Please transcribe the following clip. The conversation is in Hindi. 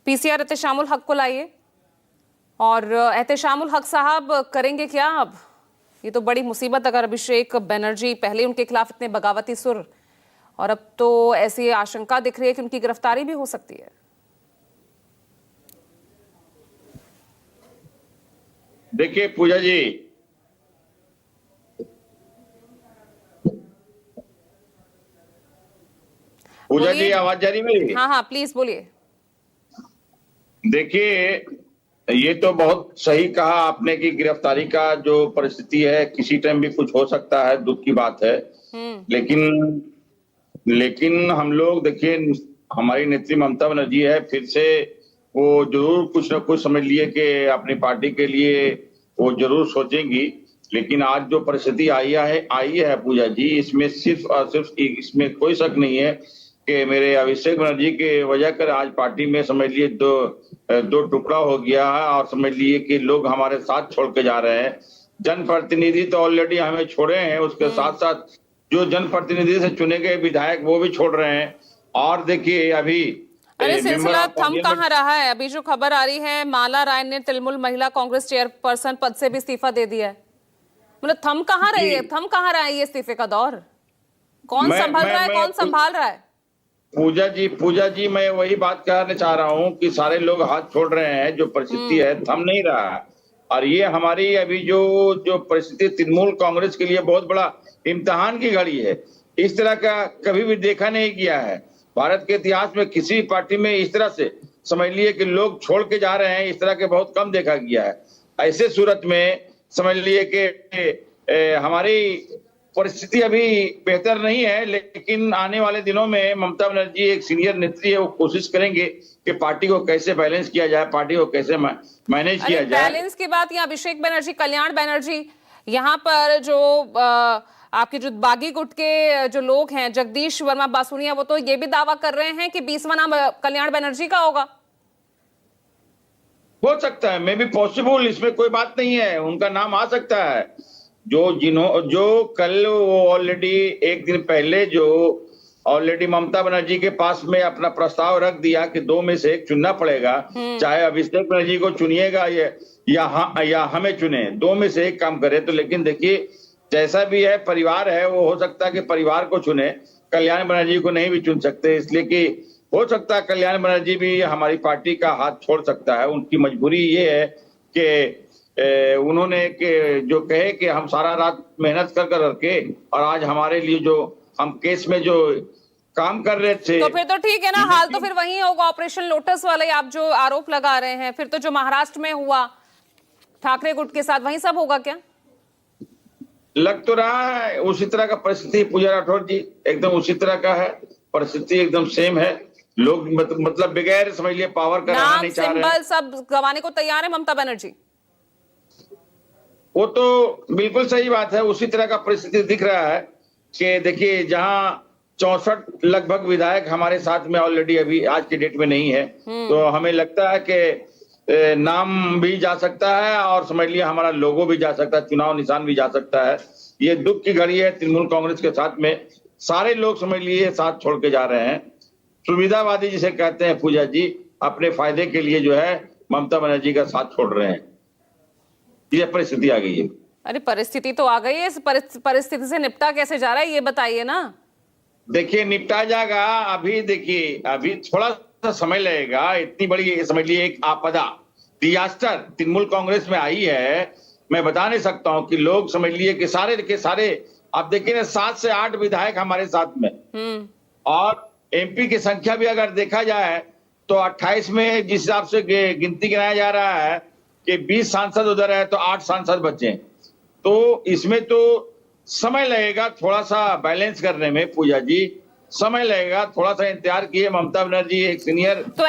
पीसीआर एहतेशामुल हक को लाइए। और एहतेशामुल हक साहब करेंगे क्या अब? ये तो बड़ी मुसीबत, अगर अभिषेक बनर्जी पहले उनके खिलाफ इतने बगावती सुर, और अब तो ऐसी आशंका दिख रही है कि उनकी गिरफ्तारी भी हो सकती है। देखिए पूजा जी, आवाज जा रही मेरी? हाँ हाँ प्लीज बोलिए। देखिए, ये तो बहुत सही कहा आपने कि गिरफ्तारी का जो परिस्थिति है किसी टाइम भी कुछ हो सकता है, दुख की बात है। लेकिन लेकिन हम लोग देखिए, हमारी नेत्री ममता बनर्जी है, फिर से वो जरूर कुछ ना कुछ समझ लिए कि अपनी पार्टी के लिए वो जरूर सोचेंगी। लेकिन आज जो परिस्थिति आई है पूजा जी, इसमें सिर्फ और सिर्फ इसमें कोई शक नहीं है कि मेरे अभिषेक बनर्जी के वजह कर आज पार्टी में समझ लिए दो टुकड़ा हो गया है, और समझ लिए कि लोग हमारे साथ छोड़ के जा रहे हैं। जनप्रतिनिधि तो ऑलरेडी हमें छोड़े हैं, उसके साथ साथ जो जनप्रतिनिधि से चुने गए विधायक वो भी छोड़ रहे हैं। और देखिए अभी अरे सिलसिला थम कहाँ रहा है? अभी जो खबर आ रही है, माला राय ने तृणमूल महिला कांग्रेस चेयरपर्सन पद से भी इस्तीफा दे दिया है। मतलब थम कहाँ रही है? थम कहाँ रहा है ये इस्तीफे का दौर? कौन संभाल रहा है? कौन संभाल रहा है? पूजा जी, मैं वही बात कहना चाह रहा हूँ कि सारे लोग हाथ छोड़ रहे हैं, जो परिस्थिति है थम नहीं रहा है। और ये हमारी अभी जो परिस्थिति तृणमूल कांग्रेस के लिए बहुत बड़ा इम्तिहान की घड़ी है। इस तरह का कभी भी देखा नहीं गया है भारत के इतिहास में, किसी पार्टी में इस तरह से समझ लिए कि लोग छोड़ के जा रहे हैं, इस तरह के बहुत कम देखा गया है। ऐसे सूरत में समझ लिए कि हमारी परिस्थिति अभी बेहतर नहीं है, लेकिन आने वाले दिनों में ममता बनर्जी एक सीनियर नेत्री है, वो कोशिश करेंगे कि पार्टी को कैसे बैलेंस किया जाए, पार्टी को कैसे मैनेज किया जाए। बैलेंस की बात, यहाँ अभिषेक बनर्जी, कल्याण बनर्जी, यहाँ पर जो आपके जो बागी गुट के जो लोग हैं, जगदीश वर्मा बासुनिया, वो तो ये भी दावा कर रहे हैं कि 20वां नाम कल्याण बनर्जी का होगा। हो सकता है, मे बी पॉसिबल, इसमें कोई बात नहीं है, उनका नाम आ सकता है। जो कल वो ऑलरेडी एक दिन पहले जो ऑलरेडी ममता बनर्जी के पास में अपना प्रस्ताव रख दिया कि दो में से एक चुनना पड़ेगा, चाहे अभिषेक बनर्जी को चुनिएगा या हमें चुने, दो में से एक काम करे। तो लेकिन देखिए, जैसा भी है परिवार है, वो हो सकता है कि परिवार को चुने, कल्याण बनर्जी को नहीं भी चुन सकते, इसलिए कि हो सकता है कल्याण बनर्जी भी हमारी पार्टी का हाथ छोड़ सकता है। उनकी मजबूरी ये है कि उन्होंने जो कहे कि हम सारा रात मेहनत कर रखे, और आज हमारे लिए जो हम केस में जो काम कर रहे थे, तो फिर तो ठीक है ना, हाल तो फिर वही होगा, ऑपरेशन लोटस वाले आप जो आरोप लगा रहे हैं, फिर तो जो महाराष्ट्र में हुआ ठाकरे गुट के साथ, वही सब होगा क्या? लग तो रहा है उसी तरह का परिस्थिति पूजा राठौर जी, एकदम उसी तरह का है परिस्थिति, एकदम सेम है। लोग मतलब बगैर समझ लिए पावर का रहना नहीं चाह रहे हैं, सब गंवाने को तैयार है ममता बनर्जी। वो तो बिल्कुल सही बात है, उसी तरह का परिस्थिति दिख रहा है कि देखिए, जहां 64 लगभग विधायक हमारे साथ में ऑलरेडी अभी आज के डेट में नहीं है, तो हमें लगता है कि नाम भी जा सकता है और समझ लिया हमारा लोगो भी जा सकता है, चुनाव निशान भी जा सकता है। ये दुख की घड़ी है तृणमूल कांग्रेस के साथ में, सारे लोग समझ लिए साथ छोड़ के जा रहे हैं। सुविधावादी जिसे कहते हैं पूजा जी, अपने फायदे के लिए जो है ममता बनर्जी का साथ छोड़ रहे हैं। ये परिस्थिति आ गई है। अरे परिस्थिति तो आ गई है, इस परिस्थिति से निपटा कैसे जा रहा है ये बताइए ना। देखिए निपटा जाएगा, अभी देखिए अभी थोड़ा सा समय लगेगा। इतनी बड़ी समझ लीजिए एक आपदा, डिजास्टर तृणमूल कांग्रेस में आई है, मैं बता नहीं सकता हूं कि लोग समझ लिए कि सारे के सारे, आप देखिए ना 7 से 8 विधायक हमारे साथ में, और एमपी की संख्या भी अगर देखा जाए तो 28 में जिस हिसाब से गिनती गिनाया जा रहा है कि 20 सांसद उधर है तो 8 सांसद बचे, तो इसमें तो समय लगेगा थोड़ा सा बैलेंस करने में पूजा जी, समय लगेगा, थोड़ा सा इंतजार किए। ममता बनर्जी एक सीनियर तो